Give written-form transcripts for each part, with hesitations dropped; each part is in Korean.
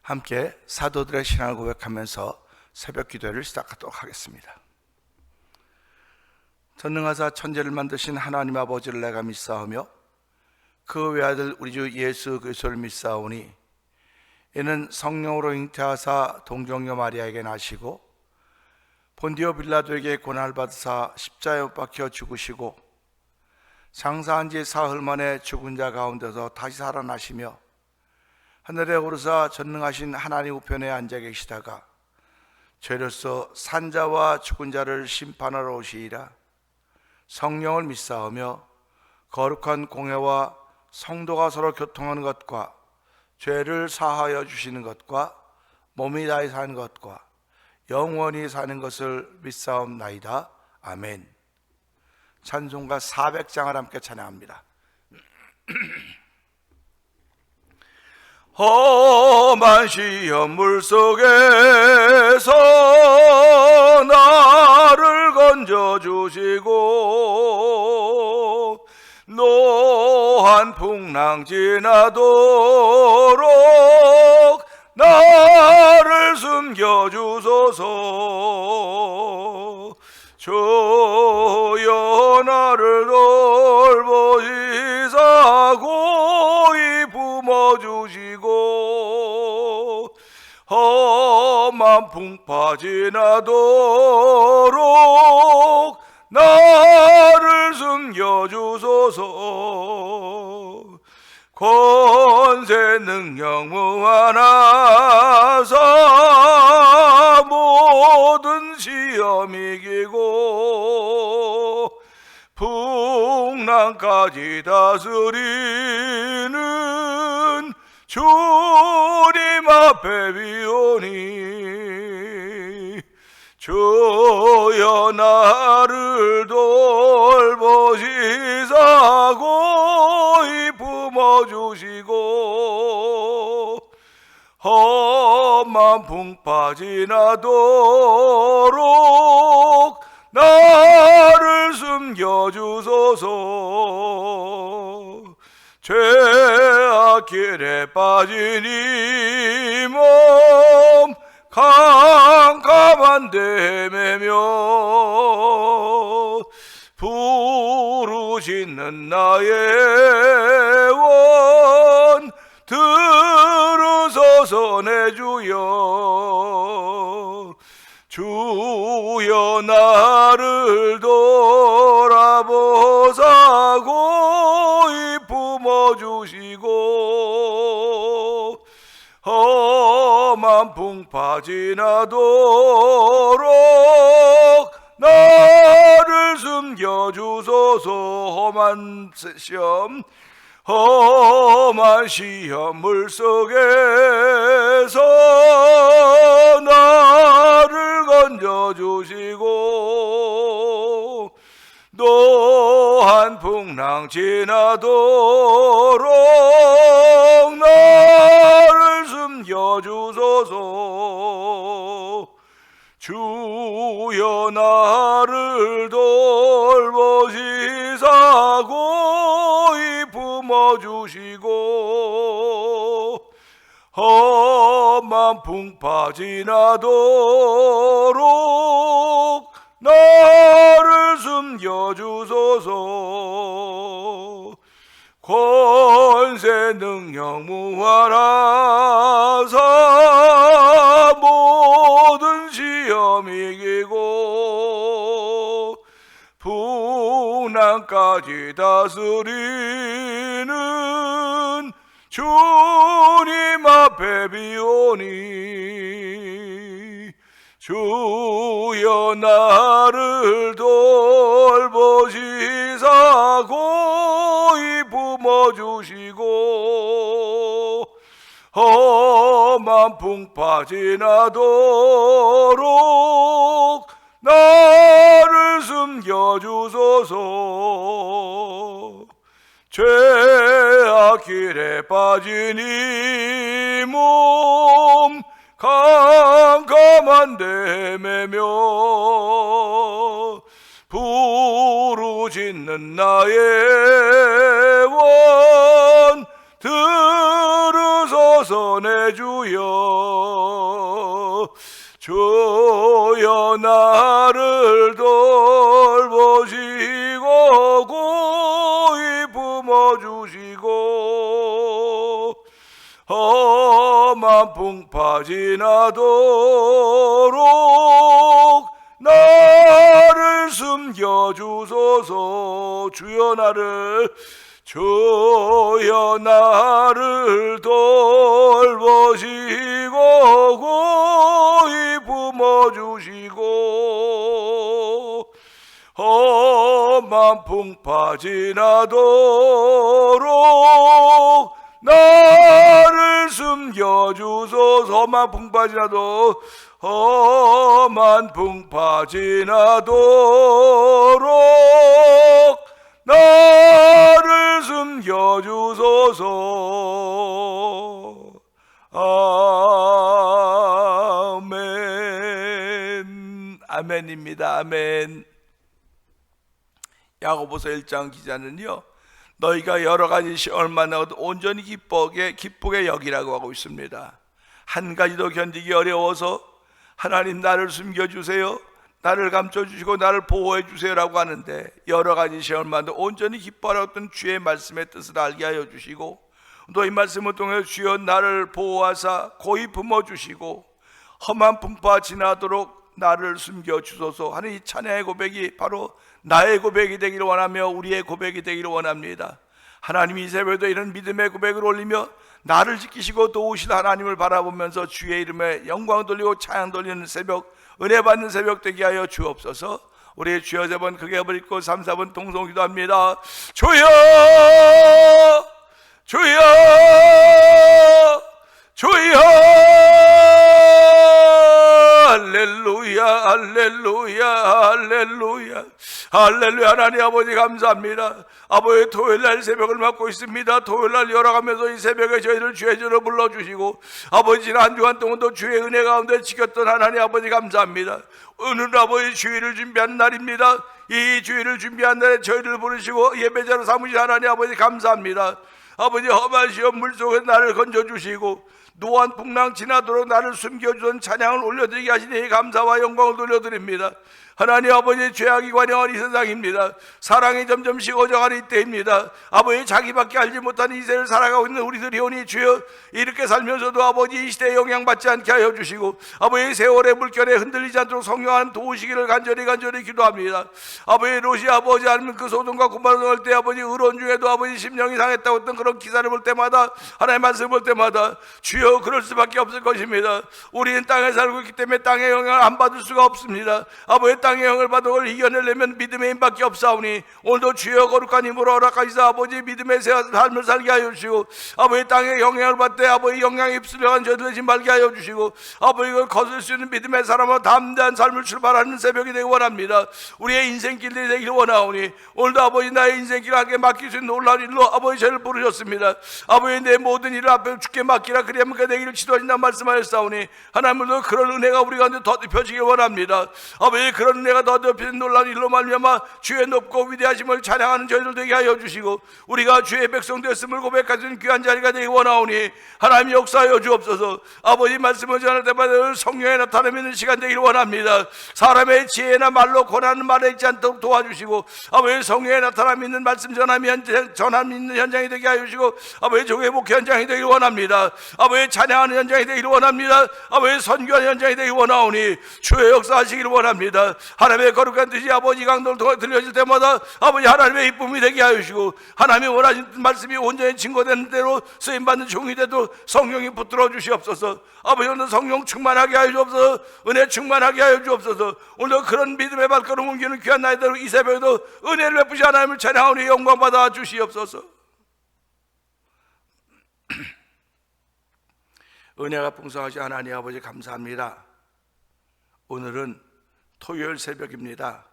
함께 사도들의 신앙을 고백하면서 새벽 기도를 시작하도록 하겠습니다. 전능하사 천지를 만드신 하나님 아버지를 내가 믿사오며 그 외아들 우리 주 예수 그리스도를 믿사오니 이는 성령으로 잉태하사 동정녀 마리아에게 나시고 본디오 빌라도에게 고난을 받으사 십자가에 못 박혀 죽으시고 장사한 지 사흘 만에 죽은 자 가운데서 다시 살아나시며 하늘에 오르사 전능하신 하나님 우편에 앉아 계시다가 죄로서 산자와 죽은 자를 심판하러 오시리라. 성령을 믿사오며 거룩한 공회와 성도가 서로 교통하는 것과 죄를 사하여 주시는 것과 몸이 다히 사는 것과 영원히 사는 것을 믿사옵나이다. 아멘. 찬송가 400장을 함께 찬양합니다. 험한 시험 물속에서 나를 건져주시고 노한 풍랑 지나도록 나를 숨겨주소서. 주여 나를 돌보시사 고이 품어주시고 험한 풍파 지나도록 나를 숨겨주소서. 권세 능력 무한하사 모든 시험 이기고 풍랑까지 다스리는 주님 앞에 비오니 주여 나를 돌보시사 고이 품어주시고 험한 풍파 지나도록 나를 숨겨주소서. 죄악 길에 빠진 이 몸 캄캄한 데 헤매며 부르짖는 나의 원 들으소서. 내 주여 주여 나를 돌아보사 고이 품어주시고 험한 풍파 지나도록 나를 숨겨주소서. 험한 시험 물속에서 나를 건져주시고 노한 풍랑 지나도록 나를 숨겨주소서. 주여 나를 돌보시사 고이 품어주시고 험한 풍파 지나도록 나를 숨겨주소서. 권세 능력 무한하사 모든 시험 이기고 풍랑까지 다스리는 주님 앞에 비오니 주여 나를 돌보시사 고이 품어주시고 험한 풍파 지나도록 나를 숨겨주소서. 죄악 길에 빠진 이 몸 캄캄한 데 헤매며 부르짖는 나의 원 들으소서. 내 주여 주여 나를 돌보시고 고이 품어주시고 험한 풍파 지나도록 나를 숨겨주소서 주여 나를 돌보시고 고이 품어주시고 험한 풍파 지나도록 나를 숨겨주소서 험한 풍파 지나도록 나를 숨겨주소서. 아멘. 아멘입니다. 아멘. 야고보서 1장 기자는요, 너희가 여러 가지 시험을 만나도 온전히 기쁘게 여기라고 하고 있습니다. 한 가지도 견디기 어려워서 하나님 나를 숨겨주세요, 나를 감춰주시고 나를 보호해 주세요라고 하는데, 여러 가지 시험을 만나도 온전히 기뻐하라고 했던 주의 말씀의 뜻을 알게 하여 주시고, 또 이 말씀을 통해 주여 나를 보호하사 고이 품어주시고 험한 풍파 지나도록 나를 숨겨주소서 하는 이 찬양의 고백이 바로 나의 고백이 되기를 원하며 우리의 고백이 되기를 원합니다. 하나님이 이 새벽에도 이런 믿음의 고백을 올리며 나를 지키시고 도우실 하나님을 바라보면서 주의 이름에 영광 돌리고 찬양 돌리는 새벽, 은혜 받는 새벽 되게 하여 주옵소서. 우리 주여 3번 크게 부르고 3, 4번 동성 기도합니다. 주여 주여 주여 할렐루야 할렐루야 할렐루야 할렐루야. 하나님 아버지 감사합니다. 아버지 토요일날 새벽을 맞고 있습니다. 토요일날 열어가면서 이 새벽에 저희를 주의 전으로 불러주시고 아버지 지난 한 주간 동안도 주의 은혜 가운데 지켰던 하나님 아버지 감사합니다. 오늘 아버지 주일을 준비한 날입니다. 이 주일을 준비한 날에 저희를 부르시고 예배자로 삼으신 하나님 아버지 감사합니다. 아버지 험한 시험 물속에 나를 건져주시고 노한 풍랑 지나도록 나를 숨겨주던 찬양을 올려드리게 하시니 감사와 영광을 돌려드립니다. 하나님 아버지 죄악이 관영한 이 세상입니다. 사랑이 점점 식어져가는 이때입니다. 아버지 자기밖에 알지 못하는 이 세를 살아가고 있는 우리들이 오니 주여 이렇게 살면서도 아버지 이 시대에 영향받지 않게 하여 주시고 아버지 세월의 물결에 흔들리지 않도록 성령 하나님 도우시기를 간절히 기도합니다. 아버지 롯이 아버지 아니면 그 소돔과 고모라를 할 때 아버지 의로운 중에도 아버지 심령이 상했다고 했던 그런 기사를 볼 때마다 하나님의 말씀을 볼 때마다 주여 그럴 수밖에 없을 것입니다. 우리는 땅에 살고 있기 때문에 땅의 영향을 안 받을 수가 없습니다. 아버지 땅의 영을 받아 그걸 이겨내려면 믿음의 힘밖에 없사오니 오늘도 주여 거룩한 힘으로 허락하시사 아버지 믿음의 삶을 살게 하여 주시고 아버지 땅의 영향을 받되 아버지 영향에 휩쓸려간 저희들 대신 말게 하여 주시고 아버지 이걸 거슬 수 있는 믿음의 사람과 담대한 삶을 출발하는 새벽이 되기 원합니다. 우리의 인생길이 되기를 원하오니 오늘도 아버지 나의 인생길을 하게 맡길 수 있는 놀라운 일로 아버지 저를 부르셨습니다. 아버지 내 모든 일을 앞에 주께 맡기라 그리하면 그 되기를 지도하신다는 말씀하셨사오니 하나님도 그런 은혜가 우리 가운데 더딥혀지길 원합니다. 아버지 그런 은혜가 더딥혀진 놀라운 일로 말미암아 주의 높고 위대하심을 찬양하는 저희들 되게 하여 주시고 우리가 주의 백성 되었음을 고백하시는 귀한 자리가 되기 원하오니 하나님 역사하여 주옵소서. 아버지 말씀을 전할 때마다 성령에 나타내는 시간 되기를 원합니다. 사람의 지혜나 말로 권하는 말에 있지 않도록 도와주시고 아버지 성령에 나타나 믿는 말씀 전함 있는 현장이 되게 하여 주시고 아버지 종의 목회 현장이 되기를 원합니다. 아버지 찬양하는 현장이 되기를 원합니다. 아버지 선교하는 현장이 되기를 원하오니 주의 역사하시기를 원합니다. 하나님의 거룩한 뜻이 아버지 강도를 통해 들려질 때마다 아버지 하나님의 기쁨이 되게 하여 주시고 하나님이 원하신 말씀이 온전히 증거되는 대로 쓰임받는 종이 되도 성령이 붙들어 주시옵소서. 아버지 오늘 성령 충만하게 하여 주옵소서. 은혜 충만하게 하여 주옵소서. 오늘 그런 믿음의 발걸음 옮기는 귀한 나이대로 이 새벽에도 은혜를 베푸시 하나님을 찬양하오니 영광 받아 주시옵소서. 은혜가 풍성하신 하나님 아버지 감사합니다. 오늘은 토요일 새벽입니다.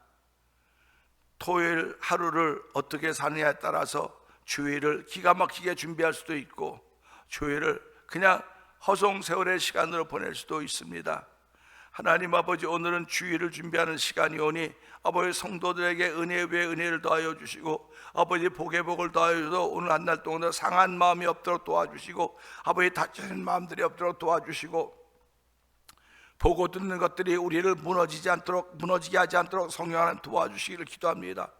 토요일 하루를 어떻게 사느냐에 따라서 주일을 기가 막히게 준비할 수도 있고 주일을 그냥 허송세월의 시간으로 보낼 수도 있습니다. 하나님 아버지, 오늘은 주일을 준비하는 시간이 오니 아버지 성도들에게 은혜 위에 은혜를 더하여 주시고 아버지 복의 복을 더하여 주셔서 오늘 한 날 동안 상한 마음이 없도록 도와주시고 아버지 다치는 마음들이 없도록 도와주시고 보고 듣는 것들이 우리를 무너지게 하지 않도록 성령 하나님 도와주시기를 기도합니다.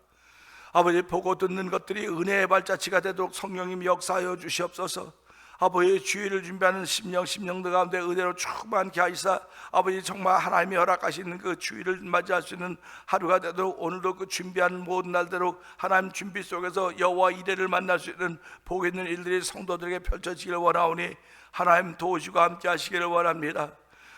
아버지 보고 듣는 것들이 은혜의 발자취가 되도록 성령님 역사하여 주시옵소서. 아버지 주일을 준비하는 심령들 가운데 은혜로 충만케 하시사 아버지 정말 하나님이 허락하시는 그 주일을 맞이할 수 있는 하루가 되도록 오늘도 그 준비하는 모든 날대로 하나님 준비 속에서 여호와 이레를 만날 수 있는 복 있는 일들이 성도들에게 펼쳐지기를 원하오니 하나님 도우시고 함께 하시기를 원합니다.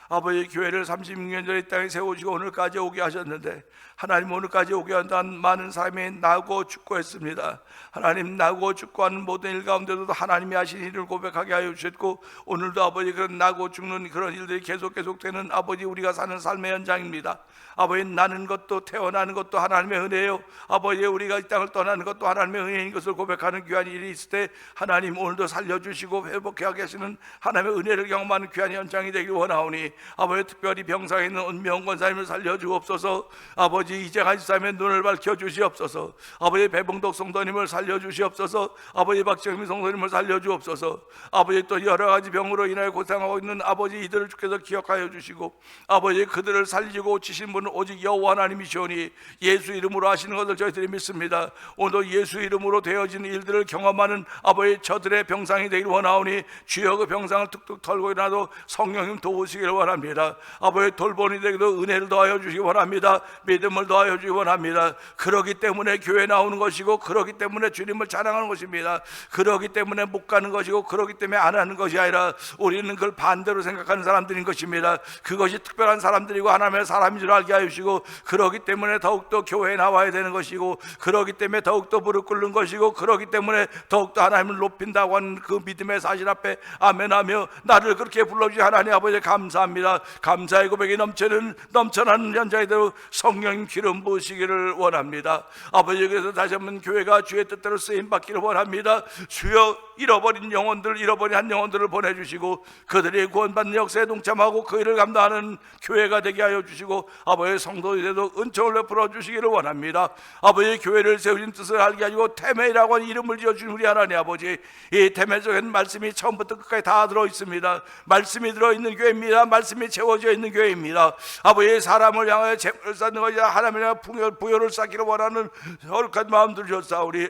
아버지 교회를 36년 전에 이 땅에 세우시고 오늘까지 오게 하셨는데 하나님 오늘까지 오게 한다는 많은 사람이 나고 죽고 했습니다. 하나님 나고 죽고 하는 모든 일 가운데도 하나님이 하신 일을 고백하게 하여 주셨고 오늘도 아버지 그런 나고 죽는 그런 일들이 계속되는 아버지 우리가 사는 삶의 현장입니다. 아버지 나는 것도 태어나는 것도 하나님의 은혜요 아버지 우리가 이 땅을 떠나는 것도 하나님의 은혜인 것을 고백하는 귀한 일이 있을 때 하나님 오늘도 살려주시고 회복하게 하시는 하나님의 은혜를 경험하는 귀한 현장이 되길 원하오니 아버지 특별히 병상에 있는 은명 권사님을 살려주옵소서. 아버지 이재가지 사람의 눈을 밝혀주시옵소서. 아버지 배봉덕 성도님을 살려주시옵소서. 아버지 박정민 성도님을 살려주옵소서. 아버지 또 여러 가지 병으로 인하여 고생하고 있는 아버지 이들을 주께서 기억하여 주시고 아버지 그들을 살리고 고치신 분은 오직 여호와 하나님이시오니 예수 이름으로 하시는 것을 저희들이 믿습니다. 오늘도 예수 이름으로 되어지는 일들을 경험하는 아버지 저들의 병상이 되길 원하오니 주여 그 병상을 툭툭 털고 일어나도 성령님 도우시기를 원합니다. 아버지 돌보는 이들에게도 은혜를 더하여 주시기 원합니다. 믿음을 더하여 주시기 원합니다. 그러기 때문에 교회 나오는 것이고 그러기 때문에 주님을 자랑하는 것입니다. 그러기 때문에 못 가는 것이고 그러기 때문에 안 하는 것이 아니라 우리는 그걸 반대로 생각하는 사람들인 것입니다. 그것이 특별한 사람들이고 하나님의 사람인 줄 알게 하여 주시고 그러기 때문에 더욱더 교회에 나와야 되는 것이고 그러기 때문에 더욱더 무릎 꿇는 것이고 그러기 때문에 더욱더 하나님을 높인다고 하는 그 믿음의 사실 앞에 아멘하며 나를 그렇게 불러주신 하나님 아버지 감사합니다. 감사의 고백이 넘쳐나는 현장이 되고 성령 기름 부으시기를 원합니다. 아버지 그래서 다시 한번 교회가 주의 뜻대로 쓰임받기를 원합니다. 주여 잃어버린 영혼들 잃어버린 한 영혼들을 보내주시고 그들이 구원받는 역사에 동참하고 그 일을 감당하는 교회가 되게 하여 주시고 아버지 성도들에도 은총을 베풀어 주시기를 원합니다. 아버지 교회를 세우신 뜻을 알게 하시고 태매라고 하는 이름을 지어주신 우리 하나님 아버지 이 태매 속에는 말씀이 처음부터 끝까지 다 들어있습니다. 말씀이 들어있는 교회입니다. 말씀이 채워져 있는 교회입니다. 아버지 사람을 향하여 재물을 쌓는 것이 아니라 하나님을 향하여 부여를 쌓기를 원하는 거룩한 마음들 주셨사오니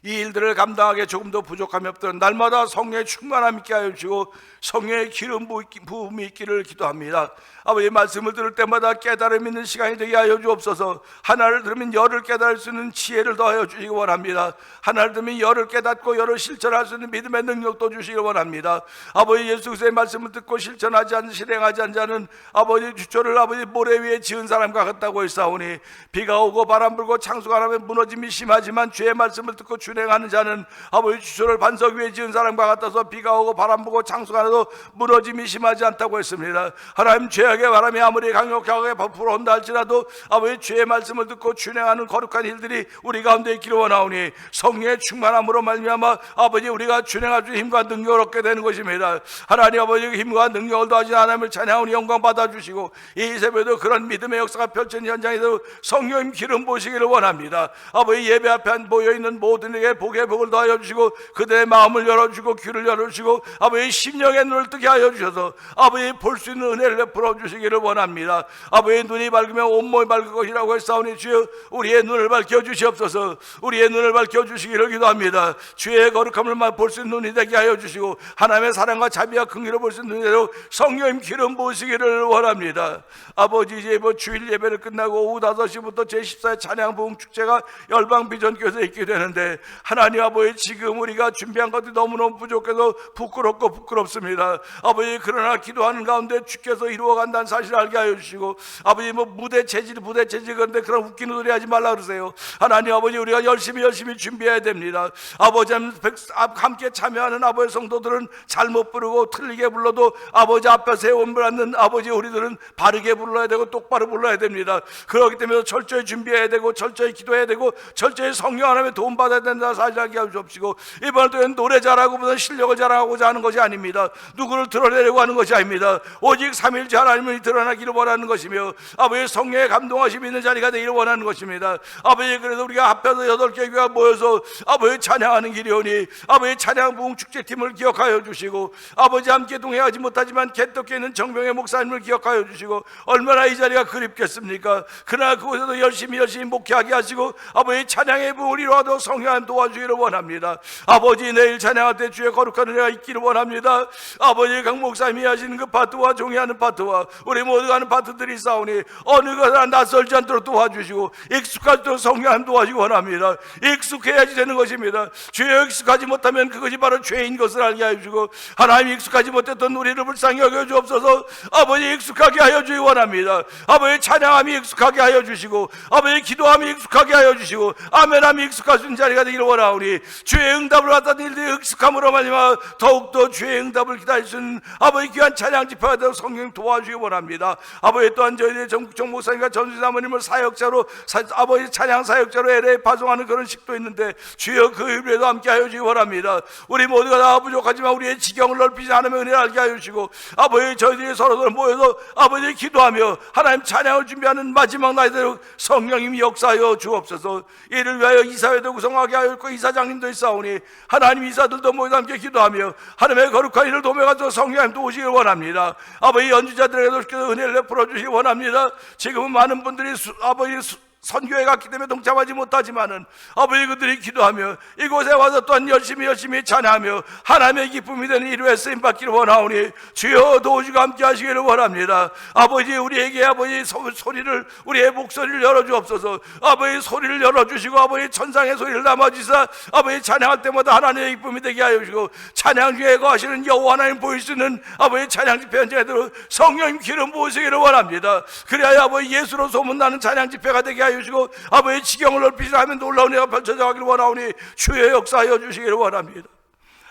이 일들을 감당하기에 조금도 부족함이 없도록 날마다 성령의 충만함 있게 하여 주시고 성령의 기름 부음이 있기를 기도합니다. 아버지 말씀을 들을 때마다 깨달음 있는 시간이 되게 하여 주옵소서. 하나를 들으면 열을 깨달을 수 있는 지혜를 더하여 주시기 원합니다. 하나를 들으면 열을 깨닫고 열을 실천할 수 있는 믿음의 능력도 주시기 원합니다. 아버지 예수 그리스도의 말씀을 듣고 실천하지 않는 실행하지 않는 자는 아버지 주초를 아버지 모래 위에 지은 사람과 같다고 했사오니 비가 오고 바람 불고 창수가 나면 무너짐이 심하지만 주의 말씀을 듣고 준행하는 자는 아버지 주초를 반석 위에 지은 사람과 같아서 비가 오고 바람 불고 창수가 나도 무너짐이 심하지 않다고 했습니다. 하나님 죄악의 바람이 아무리 강력하게 불어온다 할지라도 아버지 주의 말씀을 듣고 준행하는 거룩한 일들이 우리 가운데 있기를 원하오니 성령의 충만함으로 말미암아 아버지 우리가 준행할 수 있는 힘과 능력을 얻게 되는 것입니다. 하나님 아버지 힘과 능력을 더하신 하나님을 찬양하오니 영광 받아주시고 이 새벽에도 그런 믿음의 역사가 펼쳐진 현장에서 성령님 기름 부으시기를 원합니다. 아버지 예배 앞에 모여있는 모든에게 복의 복을 더하여 주시고 그들의 마음을 열어주고 귀를 열어주시고 아버지 심령의 눈을 뜨게 하여 주셔서 아버지 볼 수 있는 은혜를 베풀어 주시기를 원합니다. 아버지 눈이 밝으면 온몸이 밝을 것이라고 했사오니 주여 우리의 눈을 밝혀 주시옵소서. 우리의 눈을 밝혀 주시기를 기도합니다. 주의 거룩함을 볼 수 있는 눈이 되게 하여 주시고 하나님의 사랑과 자비와 긍휼을 볼 수 있는 눈으로 성령님 기름 부으시기를 원합니다. 아버지 이제 주일 예배를 끝나고 오후 5시부터 제14회 찬양 부흥 축제가 열방 비전교회에서 있게 되는데 하나님 아버지 지금 우리가 준비한 것들이 너무너무 부족해서 부끄럽고 부끄럽습니다. 아버지 그러나 기도하는 가운데 주께서 이루어간다는 사실을 알게 하여 주시고 아버지 무대 체질 그런데 그런 웃기는 소리 하지 말라 그러세요. 하나님 아버지 우리가 열심히 준비해야 됩니다. 아버지 함께 참여하는 아버지 성도들은 잘못 부르고 틀리게 불러도 아버지 앞에 세움을 받는 아버지 우리들은 바르게 불러야 되고 똑바로 불러야 됩니다. 그렇기 때문에 철저히 준비해야 되고 철저히 기도해야 되고 철저히 성령 하나님의 도움받아야 된다는 삶을 살게 하옵시고, 이번에 또 노래 잘하고 무슨 실력을 자랑하고자 하는 것이 아닙니다. 누구를 드러내려고 하는 것이 아닙니다. 오직 삼일째 하나님이 드러나기를 원하는 것이며, 아버지 성령의 감동하심이 있는 자리가 되기를 원하는 것입니다. 아버지, 그래서 우리가 합해서 8개 교회가 모여서 아버지 찬양하는 길이오니, 아버지 찬양 부흥 축제팀을 기억하여 주시고, 아버지 함께 동행하지 못하지만 개떡에 있는 정병의 목사님을 기억하여 주시고, 얼마나 이 자리가 그립겠습니까? 그러나 그곳에도 열심히 목회하게 하시고, 아버지 찬양의 부흥을 이루어도 성령 도와주기를 원합니다. 아버지, 내일 찬양할 때 주의 거룩한 은혜가 있기를 원합니다. 아버지, 강 목사님이 하시는 그 파트와 종이하는 파트와 우리 모두가 하는 파트들이 있사오니 어느 것을 낯설지 않도록 도와주시고, 익숙하도록 성령 도와주기 원합니다. 익숙해야지 되는 것입니다. 죄에 익숙하지 못하면 그것이 바로 죄인 것을 알게 하여 주시고, 하나님 익숙하지 못했던 우리를 불쌍히 여겨 주옵소서. 아버지, 익숙하게 하여 주기 원합니다. 아버지, 찬양함이 익숙하게 하여 주시고, 아버지, 기도함이 익숙하게 하여 주시고, 아멘함이 익숙할 수 있는 자리가 되기를 원하오니, 주의 응답을 받던 일들이 익숙함으로 말미암아 더욱더 주의 응답을 기다릴 수 있는 아버지 귀한 찬양 집회가 되어 성령 도와주기 원합니다. 아버지, 또한 저희들의 정 목사님과 전수 사모님을 사역자로 아버지 찬양 사역자로 LA에 파송하는 그런 식도 있는데, 주여 그 일에도 함께 하여 주기 원합니다. 우리 모두가 다 부족하지만 우리의 지경을 넓히지 않으면 은혜를 알게 하여 주시고, 아버지, 저희들이 서로 모여서 아버지 기도하며 하나님 찬양을 준비하는 마지막 날에도 성령님이 역사하여 주옵소서. 이를 위하여 이사회도 구성하게 하였고, 이사장님도 있사오니 하나님 이사들도 모여 함께 기도하며 하나님의 거룩한 일을 도매가지고 성령님 도우시길 원합니다. 아버지, 연주자들에게도 은혜를 베풀어 주시기 원합니다. 지금은 많은 분들이 아버지 선교회 갔기 때문에 동참하지 못하지만은 아버지, 그들이 기도하며 이곳에 와서 또한 열심히 찬양하며 하나님의 기쁨이 되는 일에 쓰임 받기를 원하오니 주여 도우시고 함께 하시기를 원합니다. 아버지, 우리에게 아버지 소리를, 우리의 목소리를 열어주옵소서. 아버지, 소리를 열어주시고 아버지 천상의 소리를 담아주사 아버지 찬양할 때마다 하나님의 기쁨이 되게 하여 주시고, 찬양 중에 거하시는 여호와 하나님 보일 수 있는 아버지 찬양 집회 현장에도 성령님 기름 부으시기를 원합니다. 그래야 아버지 예수로 소문나는 찬양 집회가 되게 하여 주시고, 아버지 지경을 넓히자 하면 놀라운 애가 펼쳐져 가기를 원하오니 주의 역사하여 주시기를 원합니다.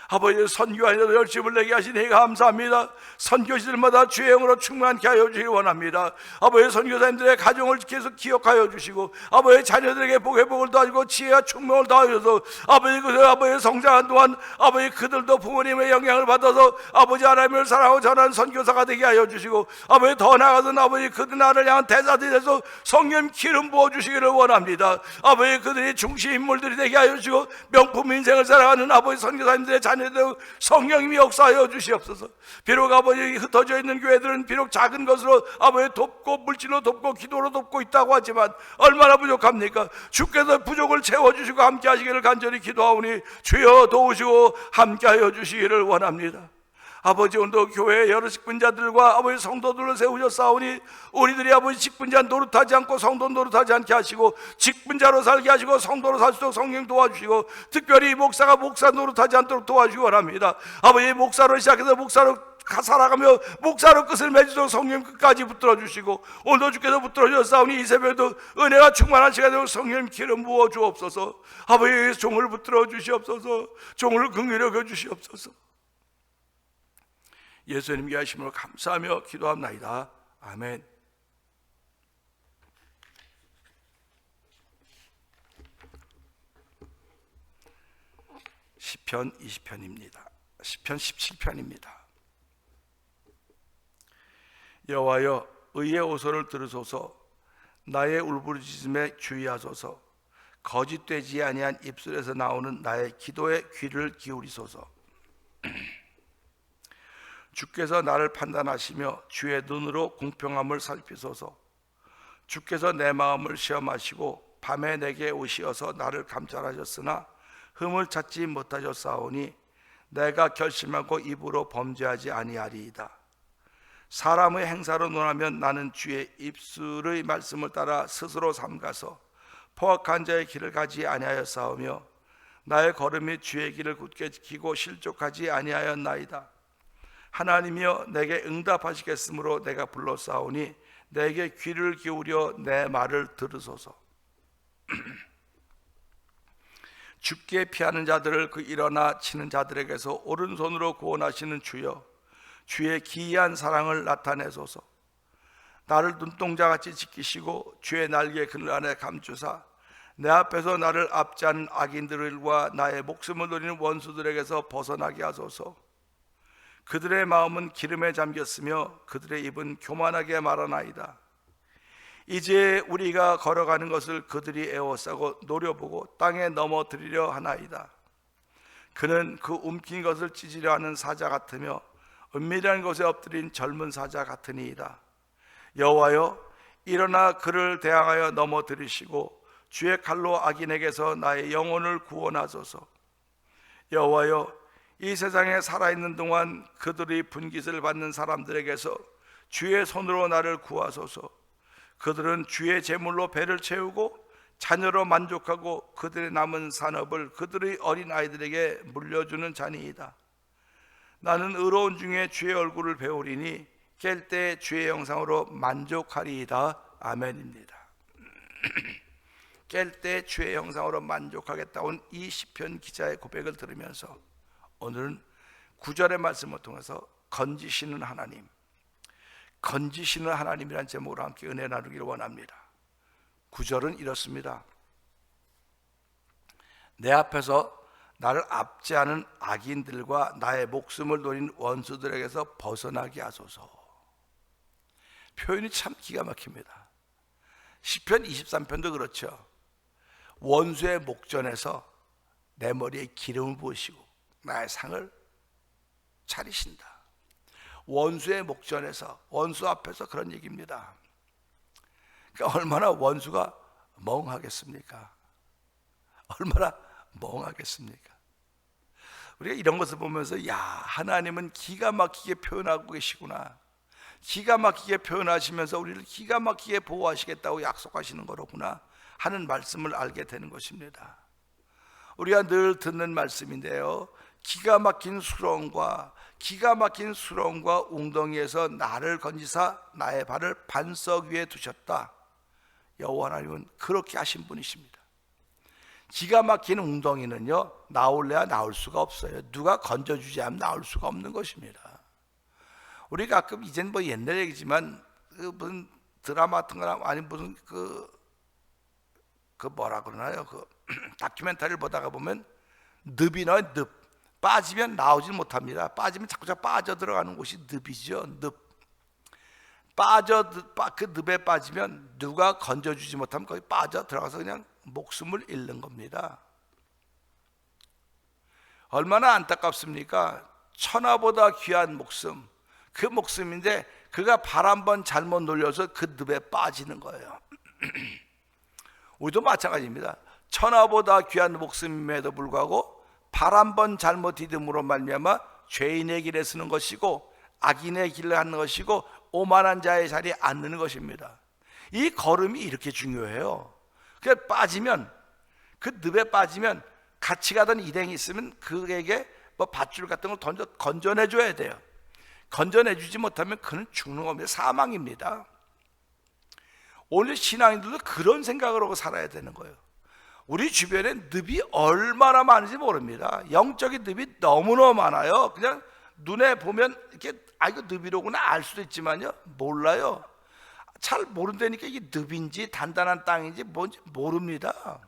아버지, 선교하는데도 열심을 내게 하시니 감사합니다. 선교시들마다 주의 영으로 충만케 하여 주시기 원합니다. 아버지, 선교사님들의 가정을 계속 기억하여 주시고, 아버지 자녀들에게 복의 복을 더하시고 지혜와 충명을 더하셔서 아버지 성장한 동안 아버지 그들도 부모님의 영향을 받아서 아버지 하나님을 사랑하고 전하는 선교사가 되게 하여 주시고, 아버지 더 나아가서는 아버지 그들 나라를 향한 대사들이 돼서 성령 기름 부어 주시기를 원합니다. 아버지, 그들이 중심 인물들이 되게 하여 주시고 명품 인생을 살아가는 아버지 선교사님들의 자녀들 성령님이 역사하여 주시옵소서. 비록 아버지 흩어져 있는 교회들은 비록 작은 것으로 아버지 돕고 물질로 돕고 기도로 돕고 있다고 하지만 얼마나 부족합니까? 주께서 부족을 채워주시고 함께 하시기를 간절히 기도하오니 주여 도우시고 함께 하여 주시기를 원합니다. 아버지, 오늘도 교회에 여러 직분자들과 아버지 성도들을 세우셨사오니 우리들이 아버지 직분자 노릇하지 않고 성도 노릇하지 않게 하시고, 직분자로 살게 하시고 성도로 살 수 있도록 성령 도와주시고, 특별히 목사가 목사 노릇하지 않도록 도와주시기 원합니다. 아버지, 목사로 시작해서 목사로 살아가며 목사로 끝을 맺도록 성령 끝까지 붙들어 주시고, 오늘도 주께서 붙들어 주셨사오니 이 새벽에도 은혜가 충만한 시간이 되도록 성령 기름 부어 주옵소서. 아버지, 종을 붙들어 주시옵소서. 종을 긍휼히 여겨 주시옵소서. 예수님께 하심으로 감사하며 기도합나이다. 아멘. 시편 20편입니다. 시편 17편입니다. 여호와여, 의의 호소를 들으소서. 나의 울부짖음에 주의하소서. 거짓되지 아니한 입술에서 나오는 나의 기도에 귀를 기울이소서. 주께서 나를 판단하시며 주의 눈으로 공평함을 살피소서. 주께서 내 마음을 시험하시고 밤에 내게 오시어서 나를 감찰하셨으나 흠을 찾지 못하셨사오니 내가 결심하고 입으로 범죄하지 아니하리이다. 사람의 행사로 논하면 나는 주의 입술의 말씀을 따라 스스로 삼가서 포악한 자의 길을 가지 아니하였사오며 나의 걸음이 주의 길을 굳게 지키고 실족하지 아니하였나이다. 하나님이여, 내게 응답하시겠으므로 내가 불렀사오니 내게 귀를 기울여 내 말을 들으소서. 죽게 피하는 자들을 그 일어나 치는 자들에게서 오른손으로 구원하시는 주여, 주의 기이한 사랑을 나타내소서. 나를 눈동자같이 지키시고 주의 날개 그늘 안에 감추사 내 앞에서 나를 압제하는 악인들과 나의 목숨을 노리는 원수들에게서 벗어나게 하소서. 그들의 마음은 기름에 잠겼으며 그들의 입은 교만하게 말하나이다. 이제 우리가 걸어가는 것을 그들이 애워싸고 노려보고 땅에 넘어뜨리려 하나이다. 그는 그 움킨 것을 찢으려 하는 사자 같으며 은밀한 곳에 엎드린 젊은 사자 같으니이다. 여호와여, 일어나 그를 대항하여 넘어뜨리시고 주의 칼로 악인에게서 나의 영혼을 구원하소서. 여호와여, 이 세상에 살아있는 동안 그들이 분깃을 받는 사람들에게서 주의 손으로 나를 구하소서. 그들은 주의 제물로 배를 채우고 자녀로 만족하고 그들의 남은 산업을 그들의 어린 아이들에게 물려주는 자니이다. 나는 의로운 중에 주의 얼굴을 배우리니 깰 때 주의 형상으로 만족하리이다. 아멘입니다. 깰 때 주의 형상으로 만족하겠다온 이 시편 기자의 고백을 들으면서 오늘은 9절의 말씀을 통해서 건지시는 하나님, 건지시는 하나님이라는 제목으로 함께 은혜 나누기를 원합니다. 9절은 이렇습니다. 내 앞에서 나를 압제하는 악인들과 나의 목숨을 노린 원수들에게서 벗어나게 하소서. 표현이 참 기가 막힙니다. 시편 23편도 그렇죠. 원수의 목전에서 내 머리에 기름을 부으시고 나의 상을 차리신다. 원수의 목전에서, 원수 앞에서 그런 얘기입니다. 그러니까 얼마나 원수가 멍하겠습니까? 얼마나 멍하겠습니까? 우리가 이런 것을 보면서 야, 하나님은 기가 막히게 표현하고 계시구나, 기가 막히게 표현하시면서 우리를 기가 막히게 보호하시겠다고 약속하시는 거로구나 하는 말씀을 알게 되는 것입니다. 우리가 늘 듣는 말씀인데요, 기가 막힌 수렁과 웅덩이에서 나를 건지사 나의 발을 반석 위에 두셨다. 여호와 하나님은 그렇게 하신 분이십니다. 기가 막힌 웅덩이는요, 나올래야 나올 수가 없어요. 누가 건져주지 않으면 나올 수가 없는 것입니다. 우리 가끔, 이젠 뭐 옛날 얘기지만 무슨 드라마 같은 거나 아니 무슨 그 뭐라 그러나요, 그 다큐멘터리를 보다가 보면 늪이 나와요. 늪 빠지면 나오질 못합니다. 빠지면 자꾸 빠져 들어가는 곳이 늪이죠. 늪 그 늪에 빠지면 누가 건져주지 못하면 거기 빠져 들어가서 그냥 목숨을 잃는 겁니다. 얼마나 안타깝습니까? 천하보다 귀한 목숨, 그 목숨인데 그가 발 한 번 잘못 놀려서 그 늪에 빠지는 거예요. 우리도 마찬가지입니다. 천하보다 귀한 목숨임에도 불구하고 발 한 번 잘못 디딤으로 말미암아 죄인의 길에 서는 것이고 악인의 길을 하는 것이고 오만한 자의 자리에 앉는 것입니다. 이 걸음이 이렇게 중요해요. 그 빠지면, 그 늪에 빠지면 같이 가던 일행이 있으면 그에게 뭐 밧줄 같은 걸 던져 건져내 줘야 돼요. 건져내 주지 못하면 그는 죽는 겁니다. 사망입니다. 오늘 신앙인들도 그런 생각을 하고 살아야 되는 거예요. 우리 주변에 늪이 얼마나 많은지 모릅니다. 영적인 늪이 너무너무 많아요. 그냥 눈에 보면 이렇게 이거 늪이로구나 알 수도 있지만요, 몰라요. 잘 모른다니까 이게 늪인지 단단한 땅인지 뭔지 모릅니다.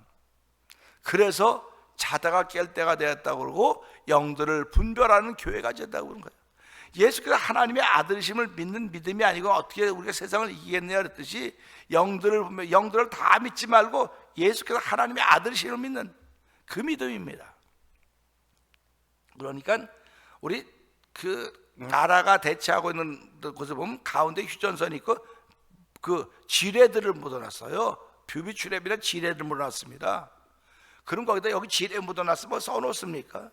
그래서 자다가 깰 때가 되었다고 그러고 영들을 분별하는 교회가 됐다고 그런 거예요. 예수께서 하나님의 아들이심을 믿는 믿음이 아니고 어떻게 우리가 세상을 이기겠느냐 그랬듯이 영들을 다 믿지 말고 예수께서 하나님의 아들이심을 믿는 그 믿음입니다. 그러니까 우리 그 나라가 대체하고 있는 곳에 보면 가운데 휴전선이 있고 그 지뢰들을 묻어놨어요. 뷰비추랩이나 지뢰를 묻어놨습니다. 그럼 거기다 여기 지뢰 묻어놨으면 뭐 써놓습니까?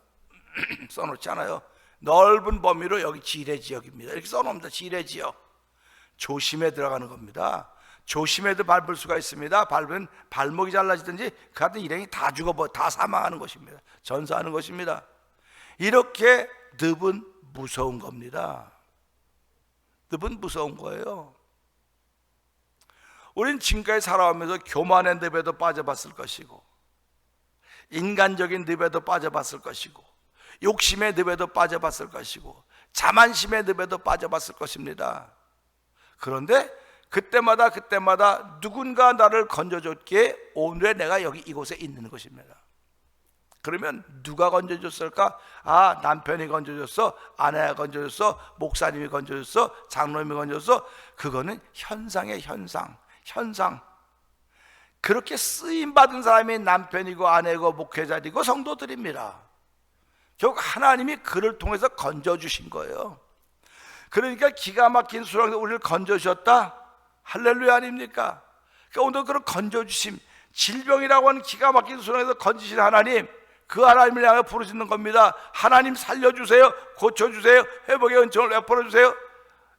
써놓지 않아요. 넓은 범위로 여기 지뢰 지역입니다. 이렇게 써놓습니다. 지뢰 지역. 조심해 들어가는 겁니다. 조심해도 밟을 수가 있습니다. 밟으면 발목이 잘라지든지 그 같은 일행이 다 다 사망하는 것입니다. 전사하는 것입니다. 이렇게 늪은 무서운 겁니다. 늪은 무서운 거예요. 우린 지금까지 살아오면서 교만의 늪에도 빠져봤을 것이고 인간적인 늪에도 빠져봤을 것이고 욕심의 늪에도 빠져봤을 것이고 자만심의 늪에도 빠져봤을 것입니다. 그런데 그때마다 누군가 나를 건져줬기에 오늘의 내가 여기 이곳에 있는 것입니다. 그러면 누가 건져줬을까? 아, 남편이 건져줬어, 아내가 건져줬어, 목사님이 건져줬어, 장로님이 건져줬어. 그거는 현상의 현상. 그렇게 쓰임받은 사람이 남편이고 아내고 목회자이고 성도들입니다. 결국 하나님이 그를 통해서 건져주신 거예요. 그러니까 기가 막힌 수렁에서 우리를 건져주셨다, 할렐루야 아닙니까? 그러니까 오늘 그런 건져주심, 질병이라고 하는 기가 막힌 수렁에서 건지신 하나님, 그 하나님을 향해 부르짖는 겁니다. 하나님 살려주세요, 고쳐주세요, 회복의 은총을 베풀어주세요.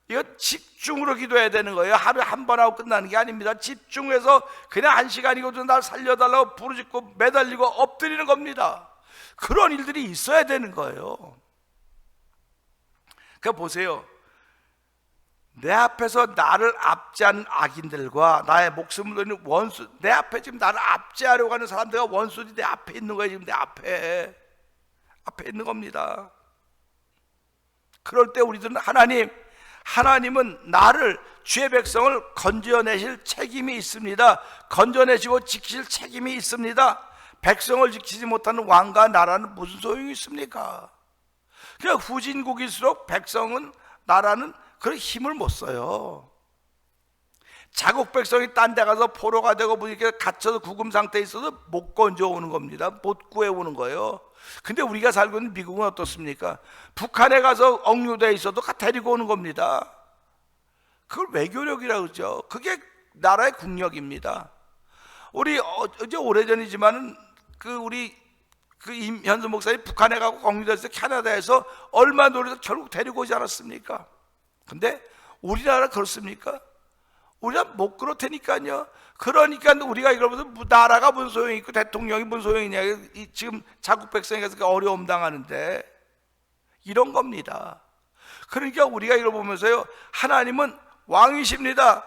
이거 집중으로 기도해야 되는 거예요. 하루에 한 번 하고 끝나는 게 아닙니다. 집중해서 그냥 1시간이고도 날 살려달라고 부르짖고 매달리고 엎드리는 겁니다. 그런 일들이 있어야 되는 거예요. 그러니까 보세요, 내 앞에서 나를 압제한 악인들과 나의 목숨을 노리는 원수, 내 앞에 지금 나를 압제하려고 하는 사람들과 원수들이 내 앞에 있는 거예요. 지금 내 앞에 있는 겁니다. 그럴 때 우리들은 하나님은 나를, 주의 백성을 건져내실 책임이 있습니다. 건져내시고 지키실 책임이 있습니다. 백성을 지키지 못하는 왕과 나라는 무슨 소용이 있습니까? 그러니까 후진국일수록 백성은, 나라는 그런 힘을 못 써요. 자국 백성이 딴 데 가서 포로가 되고 이렇게 갇혀서 구금 상태에 있어도 못 건져오는 겁니다. 못 구해오는 거예요. 근데 우리가 살고 있는 미국은 어떻습니까? 북한에 가서 억류되어 있어도 데리고 오는 겁니다. 그걸 외교력이라고 그러죠. 그게 나라의 국력입니다. 우리 이제 오래전이지만은 우리 임현수 목사님 북한에 가고 억류돼서 캐나다에서 얼마 노력해서 결국 데리고 오지 않았습니까? 근데 우리나라 그렇습니까? 우리가 못 그렇다니까요. 그러니까 우리가 이러면서 나라가 무슨 소용이 있고 대통령이 무슨 소용이냐, 지금 자국 백성이 가서 어려움 당하는데, 이런 겁니다. 그러니까 우리가 이걸 보면서요, 하나님은 왕이십니다.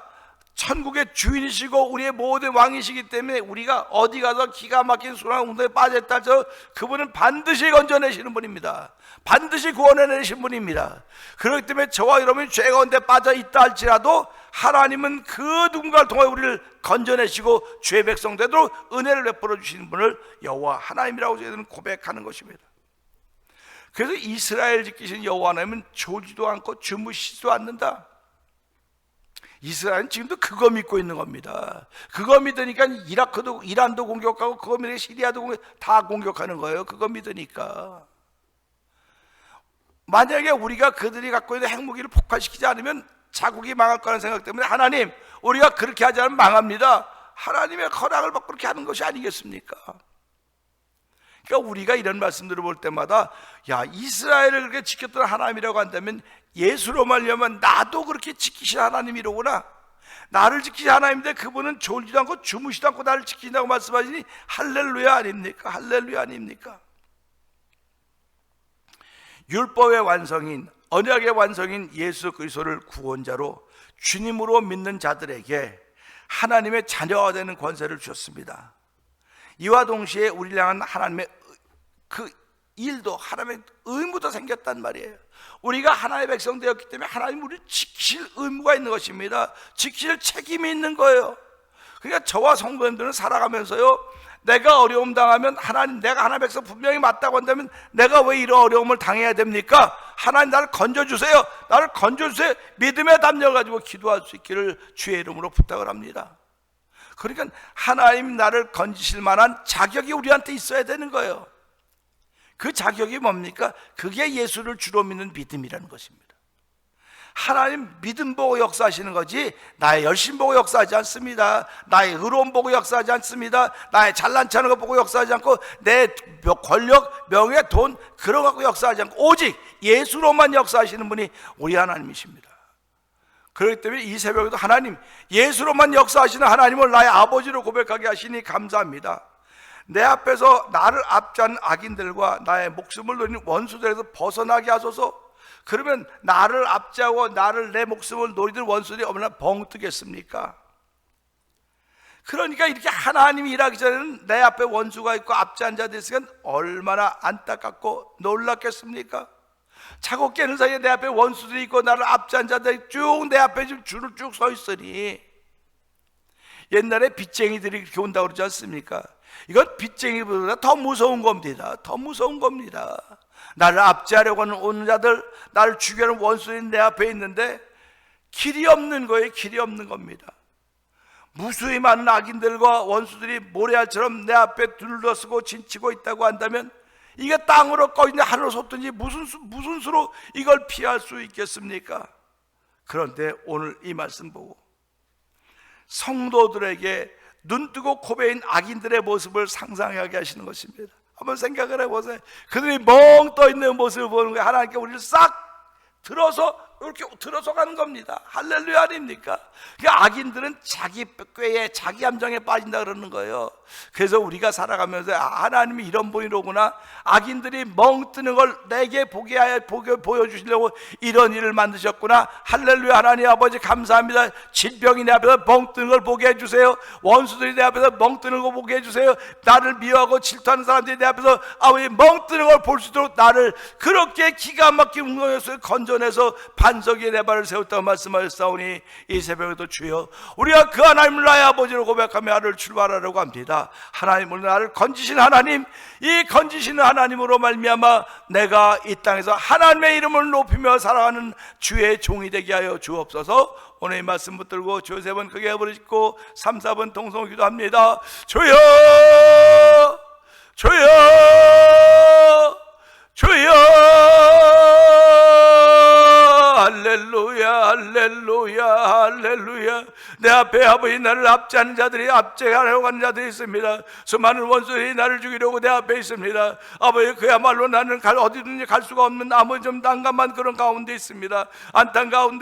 천국의 주인이시고 우리의 모든 왕이시기 때문에 우리가 어디 가서 기가 막힌 수렁 운동에 빠졌다 해서 그분은 반드시 건져내시는 분입니다. 반드시 구원해내신 분입니다. 그렇기 때문에 저와 여러분이 죄 가운데 빠져 있다 할지라도 하나님은 그 누군가를 통해 우리를 건져내시고 죄 백성 되도록 은혜를 베풀어 주시는 분을 여호와 하나님이라고 저희들은 고백하는 것입니다. 그래서 이스라엘 지키신 여호와 하나님은 졸지도 않고 주무시지도 않는다. 이스라엘은 지금도 그거 믿고 있는 겁니다. 그거 믿으니까 이란도 공격하고, 그거 믿으니까 시리아도 다 공격하는 거예요. 그거 믿으니까. 만약에 우리가 그들이 갖고 있는 핵무기를 폭발시키지 않으면 자국이 망할 거라는 생각 때문에 하나님, 우리가 그렇게 하지 않으면 망합니다. 하나님의 허락을 받고 그렇게 하는 것이 아니겠습니까? 그러니까 우리가 이런 말씀들을 볼 때마다, 야, 이스라엘을 그렇게 지켰던 하나님이라고 한다면 예수로 말미암아 나도 그렇게 지키신 하나님이로구나. 나를 지키신 하나님인데 그분은 졸지도 않고 주무시도 않고 나를 지킨다고 말씀하시니 할렐루야 아닙니까? 할렐루야 아닙니까? 율법의 완성인, 언약의 완성인 예수 그리스도를 구원자로 주님으로 믿는 자들에게 하나님의 자녀가 되는 권세를 주셨습니다. 이와 동시에 우리를 향한 하나님의 그 일도, 하나님의 의무도 생겼단 말이에요. 우리가 하나님의 백성 되었기 때문에 하나님 우리를 지키실 의무가 있는 것입니다. 지키실 책임이 있는 거예요. 그러니까 저와 성도님들은 살아가면서요, 내가 어려움 당하면 하나님, 내가 하나님의 백성 분명히 맞다고 한다면 내가 왜 이런 어려움을 당해야 됩니까? 하나님 나를 건져주세요, 나를 건져주세요. 믿음의 담력 가지고 기도할 수 있기를 주의 이름으로 부탁을 합니다. 그러니까 하나님 나를 건지실 만한 자격이 우리한테 있어야 되는 거예요. 그 자격이 뭡니까? 그게 예수를 주로 믿는 믿음이라는 것입니다. 하나님 믿음 보고 역사하시는 거지 나의 열심 보고 역사하지 않습니다. 나의 의로움 보고 역사하지 않습니다. 나의 잘난 체하는 거 보고 역사하지 않고 내 권력, 명예, 돈 그런 거 갖고 역사하지 않고 오직 예수로만 역사하시는 분이 우리 하나님이십니다. 그렇기 때문에 이 새벽에도 하나님, 예수로만 역사하시는 하나님을 나의 아버지로 고백하게 하시니 감사합니다. 내 앞에서 나를 압제한 악인들과 나의 목숨을 노리는 원수들에서 벗어나게 하소서. 그러면 나를 압제하고 내 목숨을 노리는 원수들이 얼마나 벙뜨겠습니까? 그러니까 이렇게 하나님이 일하기 전에는 내 앞에 원수가 있고 압제한 자들이 있으면 얼마나 안타깝고 놀랍겠습니까? 자고 깨는 사이에 내 앞에 원수들이 있고 나를 압제한 자들이 쭉 내 앞에 지금 줄을 쭉 서 있으니, 옛날에 빚쟁이들이 그렇게 온다고 그러지 않습니까? 이건 빚쟁이보다 더 무서운 겁니다. 더 무서운 겁니다. 나를 압제하려고 하는 오는 자들, 나를 죽이려는 원수들이 내 앞에 있는데 길이 없는 거예요. 길이 없는 겁니다. 무수히 많은 악인들과 원수들이 모래알처럼 내 앞에 둘러쓰고 진치고 있다고 한다면 이게 땅으로 꺼지냐 하늘로 솟든지 무슨 수로 이걸 피할 수 있겠습니까? 그런데 오늘 이 말씀 보고 성도들에게 눈뜨고 코베인 악인들의 모습을 상상하게 하시는 것입니다. 한번 생각을 해보세요. 그들이 멍 떠있는 모습을 보는 거예요. 하나님께 우리를 싹 이렇게 들어서 가는 겁니다. 할렐루야 아닙니까? 그러니까 악인들은 자기 꾀에 자기 함정에 빠진다 그러는 거예요. 그래서 우리가 살아가면서 하나님이 이런 분이로구나, 악인들이 멍 뜨는 걸 내게 보여주시려고 이런 일을 만드셨구나. 할렐루야. 하나님 아버지 감사합니다. 질병이 내 앞에서 멍 뜨는 걸 보게 해주세요. 원수들이 내 앞에서 멍 뜨는 걸 보게 해주세요. 나를 미워하고 질투하는 사람들이 내 앞에서 아버지 멍 뜨는 걸 볼 수 있도록 나를 그렇게 기가 막힌 운동에서 건져내서 반석 위에 내 발을 세웠다고 말씀하셨사오니, 이 새벽에도 주여 우리가 그 하나님을 나의 아버지로 고백하며 하루를 출발하려고 합니다. 하나님, 오늘 나를 건지신 하나님, 이 건지시는 하나님으로 말미암아 내가 이 땅에서 하나님의 이름을 높이며 살아가는 주의 종이 되게 하여 주옵소서. 오늘 이 말씀 붙들고 주 세 번 크게 부르짖고 3, 4번 통성 기도합니다. 주여 주여 주여. 할렐루야 할렐루야 할렐루야. 내 앞에 아버지 나를 압제하는 자들이, 압제하려고 하는 자들이 있습니다. 수많은 원수들이 나를 죽이려고 내 앞에 있습니다. 아버지, 그야말로 나는 어디든지 갈 수가 없는 아무 좀 난감한 그런 가운데 있습니다. 안타까운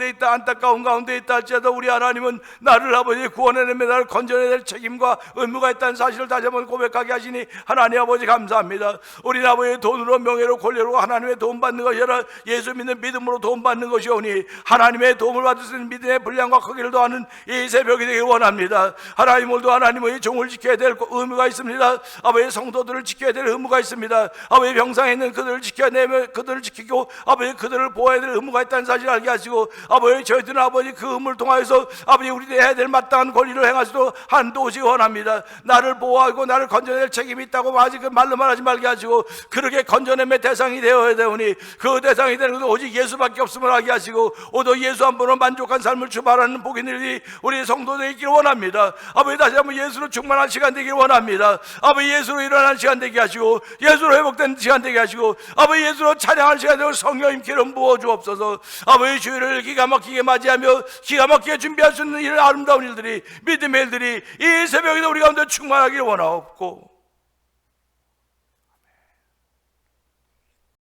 가운데 있다 할지라도 우리 하나님은 나를 아버지 구원해내며 나를 건져내야 될 책임과 의무가 있다는 사실을 다시 한번 고백하게 하시니 하나님 아버지 감사합니다. 우리 아버지 돈으로 명예로 권력으로 하나님의 도움 받는 것이 아니라 예수 믿는 믿음으로 도움 받는 것이오니 하나님의 도움을 받을 수 있는 믿음의 분량과 크기를 더하는 이 새벽이 되길 원합니다. 하나님, 오늘도 하나님의 종을 지켜야 될 의무가 있습니다. 아버지, 성도들을 지켜야 될 의무가 있습니다. 아버지, 병상에 있는 그들을 지켜야 되며 그들을 지키고 아버지 그들을 보호해야 될 의무가 있다는 사실을 알게 하시고, 아버지 저희들은 아버지 그 의무를 통하여서 아버지 우리들이 해야 될 마땅한 권리를 행하시도록 한도시 원합니다. 나를 보호하고 나를 건져낼 책임이 있다고 아직 그 말로만 하지 말게 하시고, 그렇게 건져냄의 대상이 되어야 되오니 그 대상이 되는 것은 오직 예수밖에 없음을 알게 하시고, 오도 예수 한 분으로 만족한 삶을 주발하는 복인들이 우리 성도들이 있기를 원합니다. 아버지, 다시 한번 예수로 충만한 시간 되기를 원합니다. 아버지, 예수로 일어나는 시간 되게 하시고, 예수로 회복된 시간 되게 하시고, 아버지 예수로 찬양하는 시간 되고 성령님 기름 부어 주옵소서. 아버지, 주일을 기가 막히게 맞이하며 기가 막히게 준비할 수 있는 이런 아름다운 일들이, 믿음의 일들이 이 새벽에도 우리 가운데 충만하기를 원하옵고,